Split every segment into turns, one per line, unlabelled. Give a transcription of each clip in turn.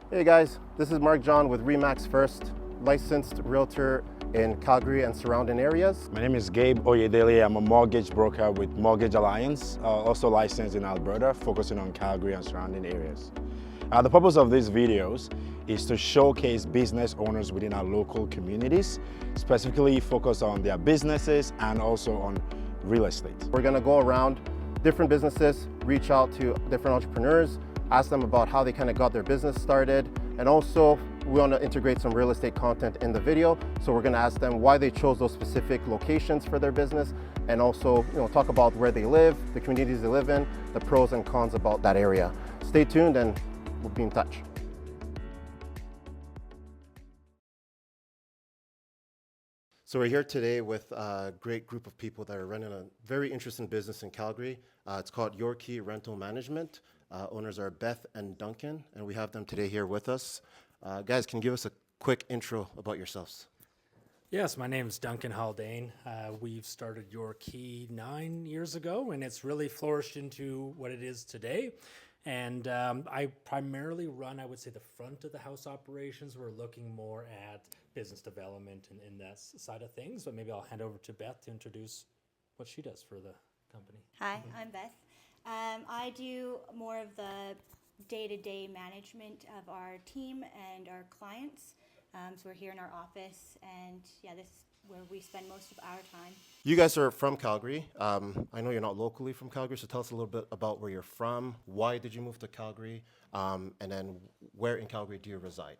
Hey guys, this is Mark John with Remax First, licensed realtor in Calgary and surrounding areas.
My name is Gabe Oyedele. I'm a mortgage broker with Mortgage Alliance, also licensed in Alberta, focusing on Calgary and surrounding areas. The purpose of these videos is to showcase business owners within our local communities, specifically focus on their businesses and also on real estate.
We're gonna go around different businesses, reach out to different entrepreneurs, ask them about how they kind of got their business started, and also we want to integrate some real estate content in the video. So we're going to ask them why they chose those specific locations for their business, and also talk about where they live, the communities they live in, the pros and cons about that area. Stay tuned and we'll be in touch. So we're here today with a great group of people that are running a very interesting business in Calgary. It's called YKRM Rental Management. Owners are Beth and Duncan, and we have them today here with us. Guys, can you give us a quick intro about yourselves?
Yes, my name is Duncan Haldane. We've started YKRM 9 years ago, and it's really flourished into what it is today. And I primarily run, I would say, the front of the house operations. We're looking more at business development and in that side of things. But maybe I'll hand over to Beth to introduce what she does for the company.
Hi, I'm Beth. I do more of the day-to-day management of our team and our clients. So we're here in our office, and this is where we spend most of our time.
You guys are from Calgary. I know you're not locally from Calgary, so tell us a little bit about where you're from. Why did you move to Calgary? And then where in Calgary do you reside?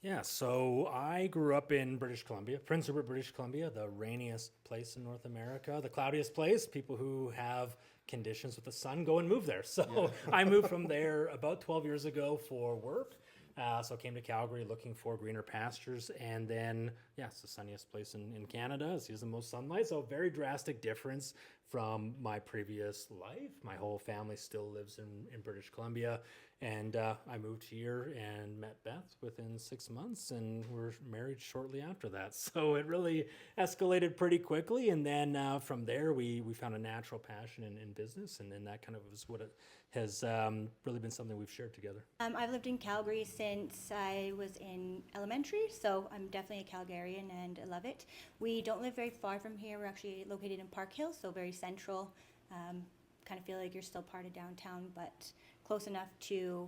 Yeah, so I grew up in British Columbia, Prince Rupert, British Columbia, the rainiest place in North America, the cloudiest place. People who have conditions with the sun go and move there. So I moved from there about 12 years ago for work. So I came to Calgary looking for greener pastures, and then, it's the sunniest place in Canada. It sees the most sunlight, so very drastic difference from my previous life. My whole family still lives in British Columbia, and I moved here and met Beth within 6 months, and we're married shortly after that. So it really escalated pretty quickly, and then from there we found a natural passion in business, and then that kind of was what it has really been something we've shared together.
I've lived in Calgary since I was in elementary, so I'm definitely a Calgarian and I love it. We don't live very far from here. We're actually located in Park Hill, so very central. Kind of feel like you're still part of downtown, but close enough to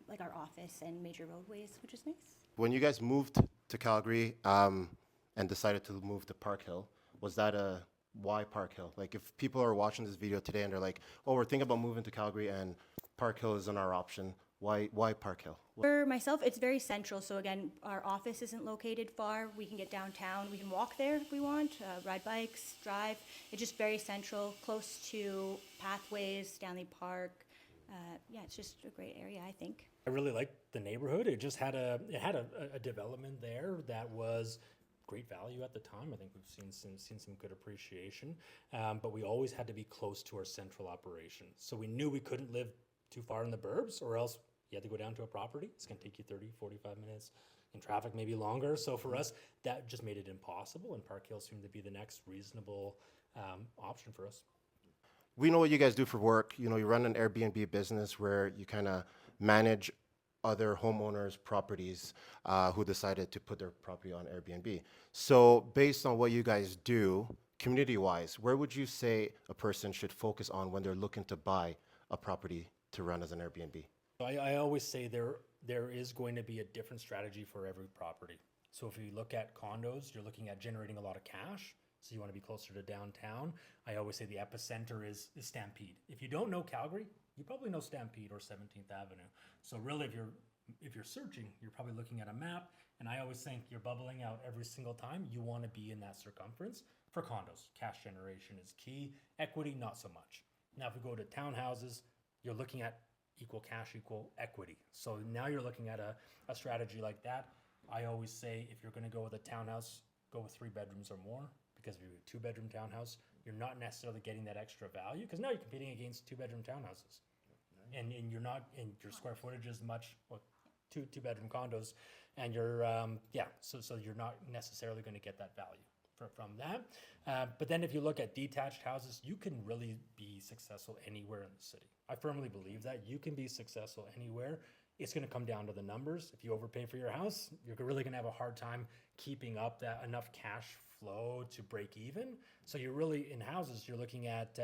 like our office and major roadways, which is nice.
When you guys moved to Calgary and decided to move to Park Hill, was that why Park Hill? Like, if people are watching this video today and they're like, oh, we're thinking about moving to Calgary and Park Hill isn't our option, why Park Hill?
For myself, it's very central. So again, our office isn't located far. We can get downtown. We can walk there if we want, ride bikes, drive. It's just very central, close to pathways, Stanley Park. It's just a great area, I think.
I really liked the neighborhood. It just had a development there that was great value at the time. I think we've seen some good appreciation, but we always had to be close to our central operation. So we knew we couldn't live too far in the burbs, or else you had to go down to a property. It's going to take you 30, 45 minutes in traffic, maybe longer. So for us, that just made it impossible, and Park Hill seemed to be the next reasonable option for us.
We know what you guys do for work. You run an Airbnb business where you kind of manage other homeowners' properties who decided to put their property on Airbnb. So based on what you guys do, community-wise, where would you say a person should focus on when they're looking to buy a property to run as an Airbnb?
I always say there is going to be a different strategy for every property. So if you look at condos, you're looking at generating a lot of cash. So you want to be closer to downtown. I always say the epicenter is Stampede. If you don't know Calgary, you probably know Stampede or 17th Avenue. So really, if you're searching, you're probably looking at a map. And I always think you're bubbling out every single time. You want to be in that circumference. For condos, cash generation is key. Equity, not so much. Now, if we go to townhouses, you're looking at equal cash, equal equity. So now you're looking at a strategy like that. I always say if you're going to go with a townhouse, go with 3 bedrooms or more. Because if you're a 2-bedroom townhouse, you're not necessarily getting that extra value, because now you're competing against 2-bedroom townhouses, and you're not, and your square footage is much, two-bedroom condos, and you're so you're not necessarily going to get that value from that. But then if you look at detached houses, you can really be successful anywhere in the city. I firmly believe that you can be successful anywhere. it's going to come down to the numbers. If you overpay for your house, you're really going to have a hard time keeping up that enough cash flow to break even. So you're really in houses, you're looking at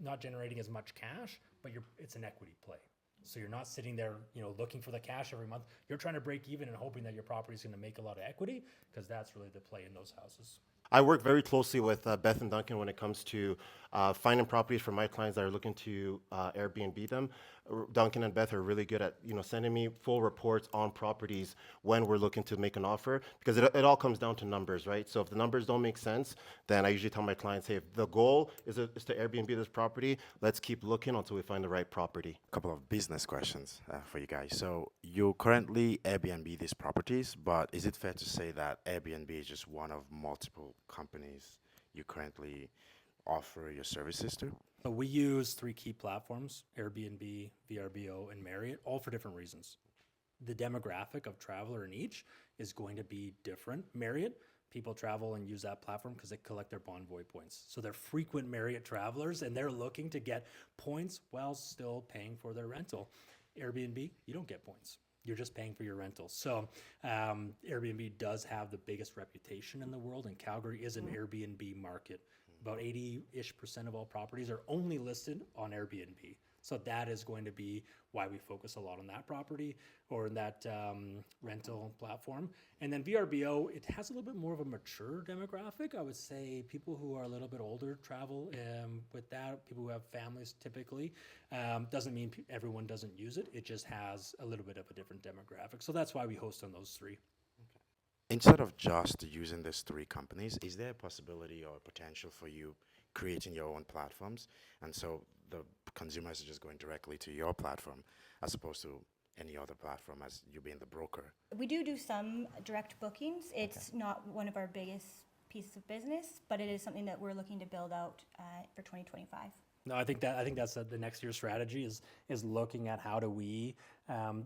not generating as much cash, but it's an equity play. So you're not sitting there, looking for the cash every month. You're trying to break even and hoping that your property is going to make a lot of equity, because that's really the play in those houses.
I work very closely with Beth and Duncan when it comes to finding properties for my clients that are looking to Airbnb them. Duncan and Beth are really good at sending me full reports on properties when we're looking to make an offer, because it all comes down to numbers, right? So if the numbers don't make sense, then I usually tell my clients, hey, if the goal is to Airbnb this property, let's keep looking until we find the right property.
A couple of business questions for you guys. So you currently Airbnb these properties, but is it fair to say that Airbnb is just one of multiple companies you currently offer your services to?
So we use 3 key platforms: Airbnb, VRBO, and Marriott, all for different reasons. The demographic of traveler in each is going to be different. Marriott, people travel and use that platform because they collect their Bonvoy points. So they're frequent Marriott travelers, and they're looking to get points while still paying for their rental. Airbnb, you don't get points. You're just paying for your rental. So Airbnb does have the biggest reputation in the world, and Calgary is an Airbnb market. About 80-ish% of all properties are only listed on Airbnb. So that is going to be why we focus a lot on that property or in that rental platform. And then VRBO, it has a little bit more of a mature demographic. I would say people who are a little bit older travel with that, people who have families typically. Doesn't mean everyone doesn't use it. It just has a little bit of a different demographic. So that's why we host on those 3.
Instead of just using these 3 companies, is there a possibility or potential for you creating your own platforms? And so the consumers are just going directly to your platform as opposed to any other platform, as you being the broker?
We do some direct bookings. It's not one of our biggest pieces of business, but it is something that we're looking to build out for 2025.
No, I think that's the next year's strategy is looking at how do we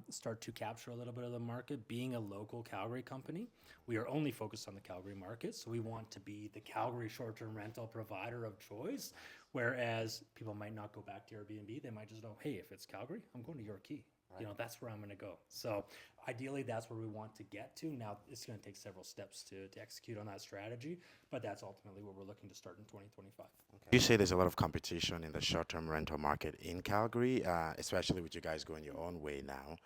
start to capture a little bit of the market. Being a local Calgary company, we are only focused on the Calgary market, so we want to be the Calgary short-term rental provider of choice. Whereas people might not go back to Airbnb, they might just know, hey, if it's Calgary, I'm going to Yorkie. Right. That's where I'm going to go. So ideally, that's where we want to get to. Now, it's going to take several steps to execute on that strategy, but that's ultimately what we're looking to start in 2025.
Okay. You say there's a lot of competition in the short-term rental market in Calgary, especially with you guys going your own way now.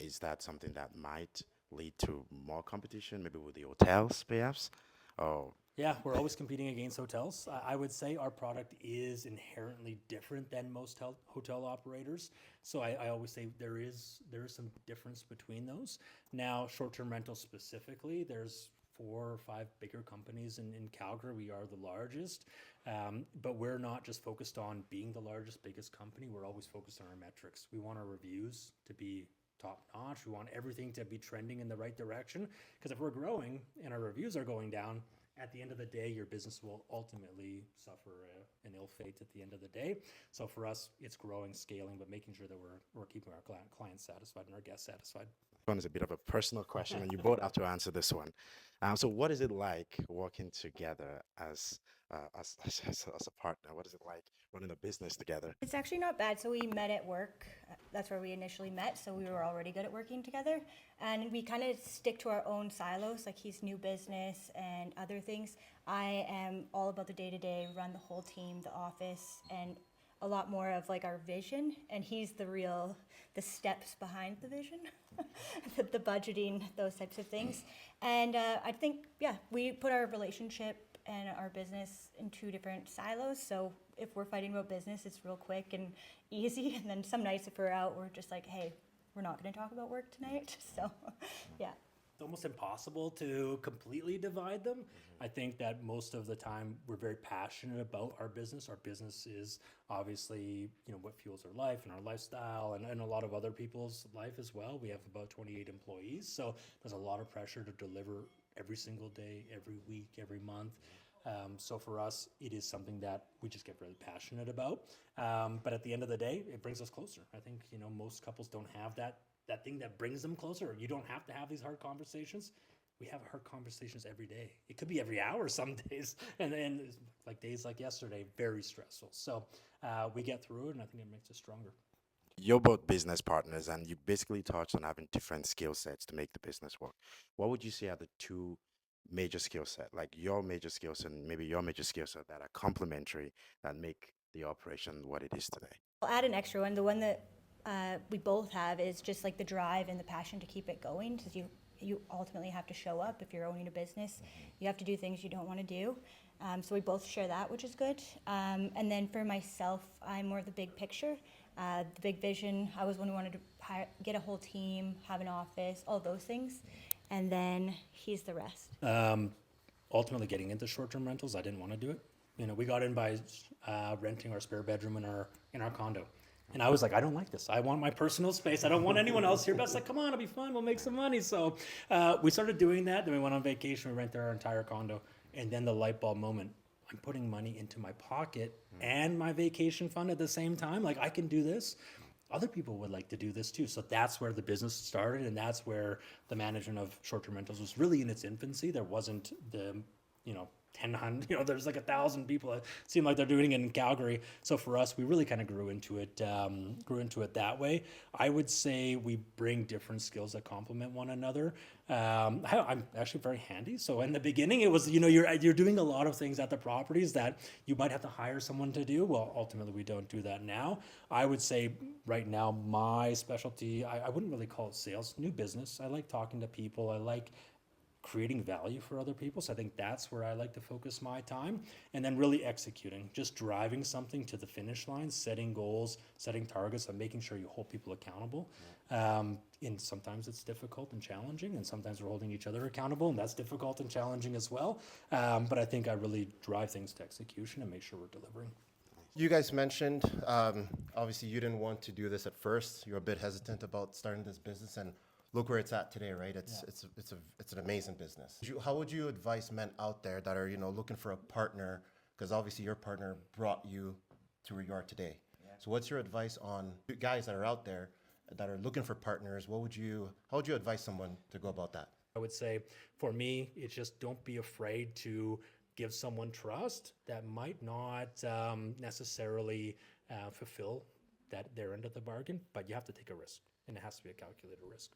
Is that something that might lead to more competition, maybe with the hotels, perhaps? Oh.
Yeah, we're always competing against hotels. I would say our product is inherently different than most hotel operators. So I always say there is some difference between those. Now, short-term rental specifically, there's 4 or 5 bigger companies in Calgary. We are the largest, but we're not just focused on being the largest, biggest company. We're always focused on our metrics. We want our reviews to be top-notch. We want everything to be trending in the right direction, because if we're growing and our reviews are going down, at the end of the day, your business will ultimately suffer an ill fate at the end of the day. So for us, it's growing, scaling, but making sure that we're keeping our clients satisfied and our guests satisfied.
This one is a bit of a personal question, and you both have to answer this one. So what is it like working together as a partner? What is it like running a business together?
It's actually not bad. So we met at work. That's where we initially met. So we were already good at working together. And we kind of stick to our own silos. Like, he's new business and other things. I am all about the day-to-day, run the whole team, the office, and a lot more of like our vision. And he's the steps behind the vision, the budgeting, those types of things. And I think, we put our relationship and our business in 2 different silos. So if we're fighting about business, it's real quick and easy. And then some nights if we're out, we're just like, hey, we're not going to talk about work tonight. So, yeah.
It's almost impossible to completely divide them. I think that most of the time we're very passionate about our business. Our business is obviously, what fuels our life and our lifestyle and a lot of other people's life as well. We have about 28 employees. So there's a lot of pressure to deliver every single day, every week, every month. So for us, it is something that we just get really passionate about. But at the end of the day, it brings us closer. I think, most couples don't have that thing that brings them closer. You don't have to have these hard conversations. We have hard conversations every day. It could be every hour some days. And like days like yesterday, very stressful. So we get through it, and I think it makes us stronger.
you're both business partners, and you basically touched on having different skill sets to make the business work. What would you say are the two major skill set, like your major skill set and maybe your major skill set that are complementary that make the operation what it is today?
I'll add an extra one. The one that we both have is just like the drive and the passion to keep it going, because you ultimately have to show up if you're owning a business. You have to do things you don't want to do. So we both share that, which is good. And then for myself, I'm more of the big picture, the big vision. I was one who wanted to get a whole team, have an office, all those things. And then he's the rest.
Ultimately, getting into short-term rentals, I didn't want to do it. You know, we got in by renting our spare bedroom in our condo. And I was like, I don't like this. I want my personal space. I don't want anyone else here. Beth's like, come on, it'll be fun. We'll make some money. So we started doing that. Then we went on vacation. We rented our entire condo. And then the light bulb moment, I'm putting money into my pocket and my vacation fund at the same time. Like, I can do this. Other people would like to do this too. So that's where the business started. And that's where the management of short-term rentals was really in its infancy. There wasn't the, 1,000, there's like 1,000 people that seem like they're doing it in Calgary. So for us, we really kind of grew into it that way. I would say we bring different skills that complement one another. I'm actually very handy. So in the beginning, it was, you're doing a lot of things at the properties that you might have to hire someone to do. Well, ultimately, we don't do that now. I would say right now, my specialty, I wouldn't really call it sales, new business. I like talking to people. I like creating value for other people. So I think that's where I like to focus my time, and then really executing, just driving something to the finish line, setting goals, setting targets, and making sure you hold people accountable. And sometimes it's difficult and challenging, and sometimes we're holding each other accountable, and that's difficult and challenging as well. But I think I really drive things to execution and make sure we're delivering.
You guys mentioned, obviously you didn't want to do this at first. You're a bit hesitant about starting this business, and look where it's at today, right? It's an amazing business. How would you advise men out there that are looking for a partner? Because obviously your partner brought you to where you are today. Yeah. So what's your advice on guys that are out there that are looking for partners? How would you advise someone to go about that?
I would say for me, it's just don't be afraid to give someone trust that might not necessarily fulfill their end of the bargain, but you have to take a risk, and it has to be a calculated risk.